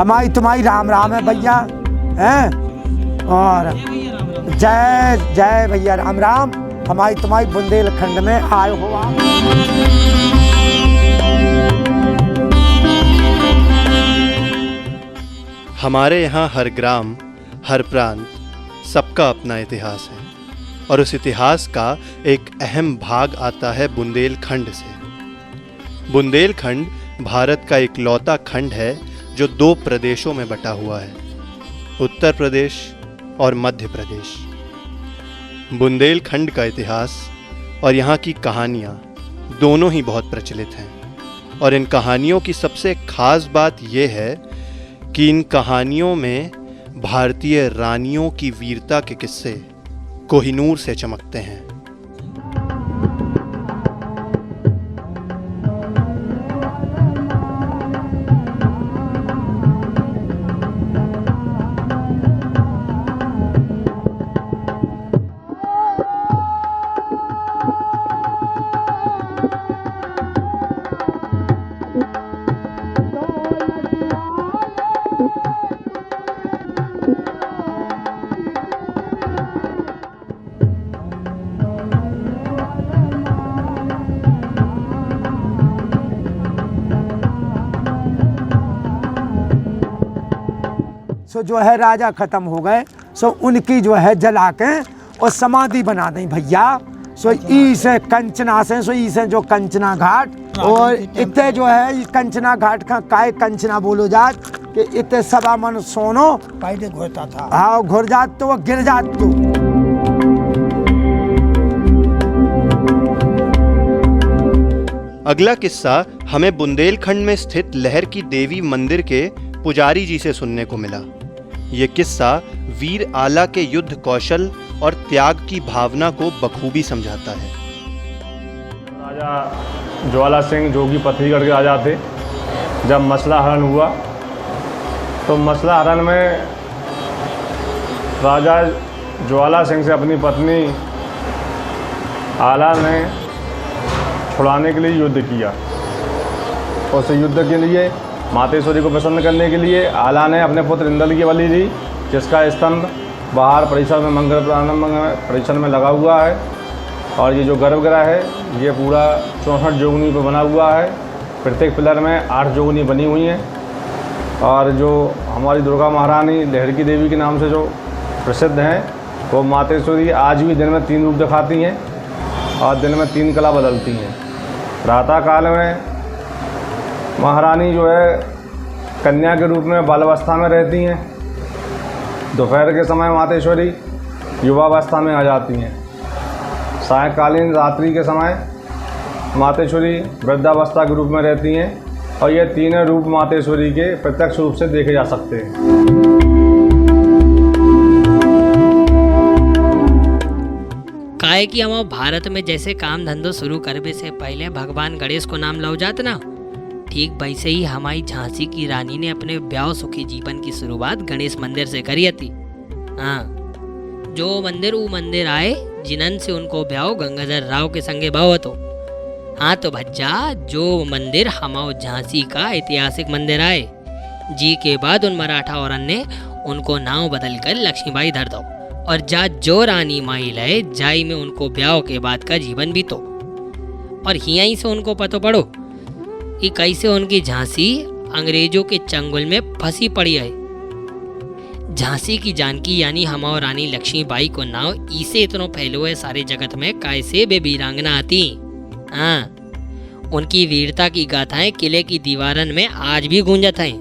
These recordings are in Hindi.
हमारी तुम्हारी राम राम है भैया हैं। और जय जय भैया राम राम। हमारी तुम्हारी बुंदेलखंड में आए हो आप। हमारे यहाँ हर ग्राम, हर प्रांत, सबका अपना इतिहास है और उस इतिहास का एक अहम भाग आता है बुंदेलखंड से। बुंदेलखंड भारत का इकलौता खंड है जो 2 प्रदेशों में बटा हुआ है, उत्तर प्रदेश और मध्य प्रदेश। बुंदेलखंड का इतिहास और यहाँ की कहानियाँ दोनों ही बहुत प्रचलित हैं और इन कहानियों की सबसे खास बात यह है कि इन कहानियों में भारतीय रानियों की वीरता के किस्से कोहिनूर से चमकते हैं। सो जो है राजा खत्म हो गए, सो उनकी जो है जला के और समाधि बना दें भैया। सो ई से कंचना से, सो ई से जो कंचना घाट और इतने जो है कंचना घाट का काय कंचना बोलो जात कि इतने सवा मन सोनो पहले घुरता था। हाँ घुर जात तो वो गिर जात तो। अगला किस्सा हमें बुंदेलखंड में स्थित लहर की देवी मंदिर के पुजारी जी से सुनने को मिला। ये किस्सा वीर आला के युद्ध कौशल और त्याग की भावना को बखूबी समझाता है। राजा ज्वाला सिंह जोगी पथरीगढ़ के राजा थे। जब मसला हरण हुआ तो मसला हरण में राजा ज्वाला सिंह से अपनी पत्नी आला ने छुड़ाने के लिए युद्ध किया। उस युद्ध के लिए मातेश्वरी को प्रसन्न करने के लिए आला ने अपने पुत्र इंदल की बलि दी, जिसका स्तंभ बाहर परिसर में मंगल प्रारंभ परिसर में लगा हुआ है। और ये जो गर्भगृह है ये पूरा 64 जोगनी पर बना हुआ है। प्रत्येक पिलर में 8 जोगनी बनी हुई हैं। और जो हमारी दुर्गा महारानी लहर की देवी के नाम से जो प्रसिद्ध हैं, वो मातेश्वरी आज भी दिन में 3 रूप दिखाती हैं और दिन में 3 कला बदलती हैं। प्रातः काल में महारानी जो है कन्या के रूप में बालावस्था में रहती हैं। दोपहर के समय मातेश्वरी युवावस्था में आ जाती हैं। सायंकालीन रात्रि के समय मातेश्वरी वृद्धावस्था के रूप में रहती हैं। और ये 3 रूप मातेश्वरी के प्रत्यक्ष रूप से देखे जा सकते हैं। काहे कि हम भारत में जैसे काम धंधो शुरू करने से पहले भगवान गणेश को नाम लो जात ना, ठीक वैसे ही हमारी झांसी की रानी ने अपने ब्याह सुखी जीवन की शुरुआत गणेश मंदिर से करी थी। हाँ, जो मंदिर वो मंदिर आए जिनन से उनको ब्याह गंगाधर राव के संगे भाव तो। हाँ तो भज्जा जो मंदिर हमारे झांसी का ऐतिहासिक मंदिर आए, जी के बाद उन मराठा औरन ने उनको नाम बदल कर लक्ष्मीबाई धर दो और जा जो रानी माई लय जाई में उनको ब्याह के बाद का जीवन बीतो। और यहीं से उनको पतो पड़ो कि कैसे उनकी झांसी अंग्रेजों के चंगुल में फंसी पड़ी है। झांसी की जानकी यानी हमारी रानी लक्ष्मीबाई को नाव इसे इतनो फैलो है सारे जगत में कैसे बे वीरांगना आती। हाँ, उनकी वीरता की गाथाएं किले की दीवारन में आज भी गूंजत हैं।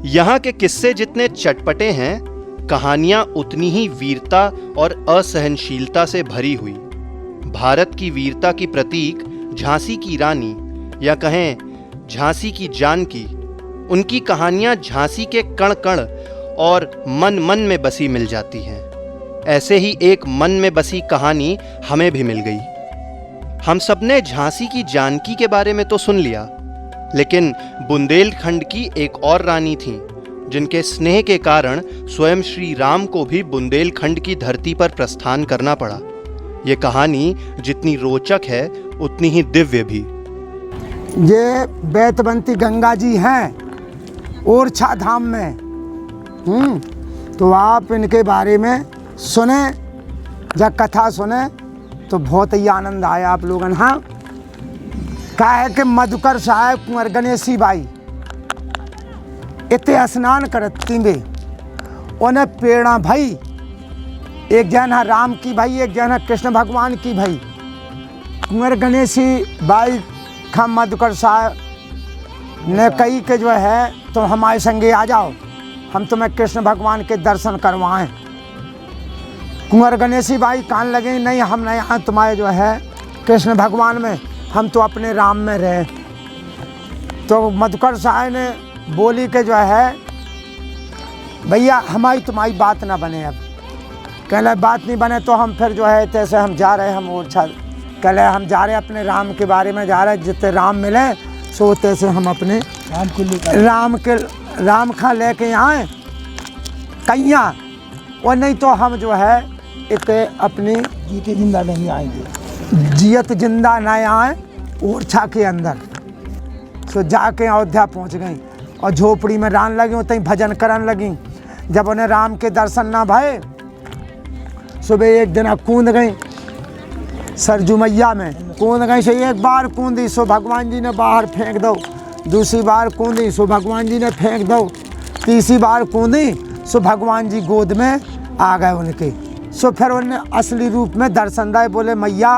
यहाँ के किस्से जितने चटपटे हैं, कहानियां उतनी ही वीरता और असहनशीलता से भरी हुई। भारत की वीरता की प्रतीक झांसी की रानी या कहें झांसी की जानकी, उनकी कहानियां झांसी के कण कण और मन मन में बसी मिल जाती हैं। ऐसे ही एक मन में बसी कहानी हमें भी मिल गई। हम सबने झांसी की जानकी के बारे में तो सुन लिया, लेकिन बुंदेलखंड की एक और रानी थी जिनके स्नेह के कारण स्वयं श्री राम को भी बुंदेलखंड की धरती पर प्रस्थान करना पड़ा। ये कहानी जितनी रोचक है उतनी ही दिव्य भी। ये बैतवंती गंगा जी हैं ओरछा धाम में। तो आप इनके बारे में सुने, जब कथा सुने तो बहुत ही आनंद आया आप लोगन। हाँ, क्या है कि मधुकर साहब कुंवर गणेशी बाई इतने स्नान करती वे, उन्हें प्रेरणा भाई, एक जन है राम की भाई, एक जन है कृष्ण भगवान की भाई। कुंवर गणेशी बाई खा मधुकर साहब ने कही कि जो है तुम हमारे संगे आ जाओ, हम तुम्हें कृष्ण भगवान के दर्शन करवाएं। कुंवर गणेशी बाई कान लगे, नहीं हम नहीं यहाँ तुम्हारे जो है कृष्ण भगवान में, हम तो अपने राम में रहे। तो मधुकर साहब ने बोली कि जो है भैया हमारी तुम्हारी बात ना बने। अब कहले बात नहीं बने तो हम फिर जो है तैसे हम जा रहे, हम ओरछा कहले हम जा रहे अपने राम के बारे में जा रहे, जितने राम मिले सो तैसे हम अपने राम खा लेके आए कैया, और नहीं तो हम जो है इतने अपनी जीते जिंदा नहीं आएंगे, जियत जिंदा न आए ओरछा के अंदर। सो जाके अयोध्या पहुंच गई और झोपड़ी में रहने लगी, उतनी भजन करने लगी। जब उन्हें राम के दर्शन ना भये, सुबह एक दिन कूद गई सरजू मैया में, कूद गई से एक बार कूदी सो भगवान जी ने बाहर फेंक दो, दूसरी बार कूदी सो भगवान जी ने फेंक दो, तीसरी बार कूदी सो भगवान जी गोद में आ गए उनके। सो फिर उन्हें असली रूप में दर्शन दिए, बोले मैया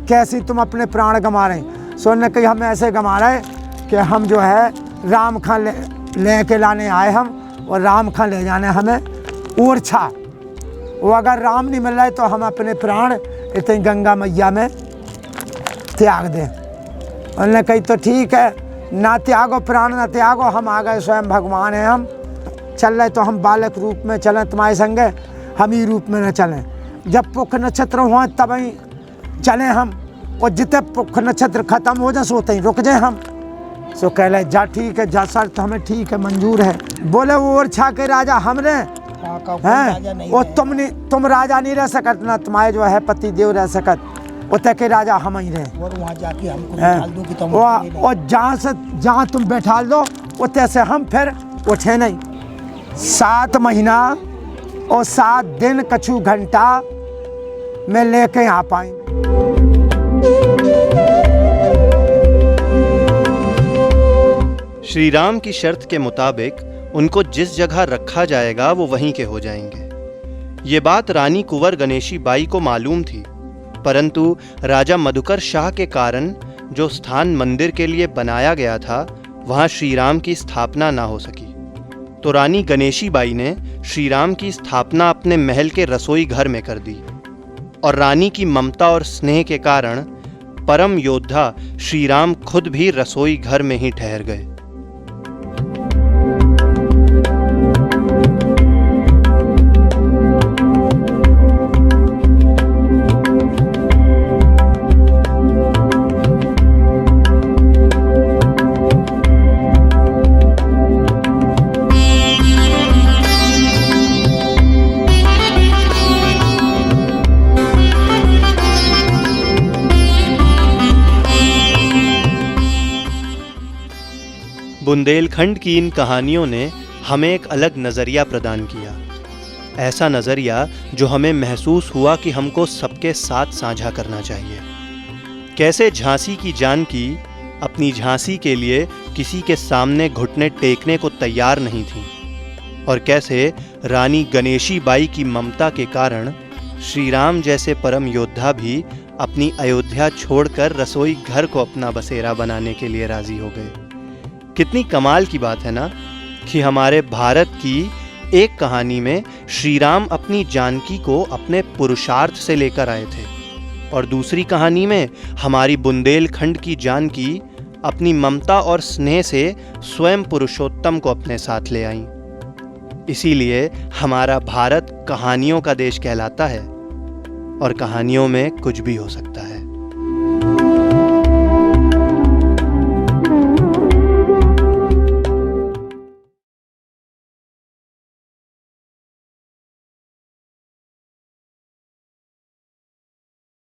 कैसी तुम अपने प्राण गंवा रहे। सो उन्होंने कही हम ऐसे गंवा रहे कि हम जो है राम खां ले के लाने आए हम, और राम खां ले जाने हमें ओरछा। वो अगर राम नहीं मिल रहा है तो हम अपने प्राण इतनी गंगा मैया में त्याग दें। उन्होंने कही तो ठीक है, ना त्यागो प्राण ना त्यागो, हम आ गए स्वयं भगवान हैं, हम चल रहे तो हम बालक रूप में चलें तुम्हारे संगे, हम ही रूप में न चलें। जब पुख नक्षत्र हुआ तब ही चलें हम, और जितने पुख नक्षत्र खत्म हो जाए सोते ही रुक जाए हम। सो कह ले जा ठीक है, जा सर तो हमें ठीक है मंजूर है। बोले वो ओरछा के राजा हमने हैं, और तुम राजा नहीं रह सकत, ना तुम्हारे जो है पति देव रह सकत, उतने के राजा हम ही रहे। और वहाँ जाके हमको बैठाल दो कि तुम और जहाँ तुम बैठा दो उतने से हम फिर उठे नहीं। 7 महीना और 7 दिन कछु घंटा में लेके आ पाएंगे। श्री राम की शर्त के मुताबिक उनको जिस जगह रखा जाएगा वो वहीं के हो जाएंगे। ये बात रानी कुंवर गणेशी बाई को मालूम थी, परंतु राजा मधुकर शाह के कारण जो स्थान मंदिर के लिए बनाया गया था वहां श्री राम की स्थापना ना हो सकी। तो रानी गणेशी बाई ने श्री राम की स्थापना अपने महल के रसोई घर में कर दी, और रानी की ममता और स्नेह के कारण परम योद्धा श्री राम खुद भी रसोई घर में ही ठहर गए। बुंदेलखंड की इन कहानियों ने हमें एक अलग नज़रिया प्रदान किया, ऐसा नज़रिया जो हमें महसूस हुआ कि हमको सबके साथ साझा करना चाहिए। कैसे झांसी की जानकी अपनी झांसी के लिए किसी के सामने घुटने टेकने को तैयार नहीं थी, और कैसे रानी गणेशी बाई की ममता के कारण श्री राम जैसे परम योद्धा भी अपनी अयोध्या छोड़कर रसोई घर को अपना बसेरा बनाने के लिए राजी हो गए। कितनी कमाल की बात है ना कि हमारे भारत की एक कहानी में श्री राम अपनी जानकी को अपने पुरुषार्थ से लेकर आए थे, और दूसरी कहानी में हमारी बुंदेलखंड की जानकी अपनी ममता और स्नेह से स्वयं पुरुषोत्तम को अपने साथ ले आईं। इसीलिए हमारा भारत कहानियों का देश कहलाता है, और कहानियों में कुछ भी हो सकता है।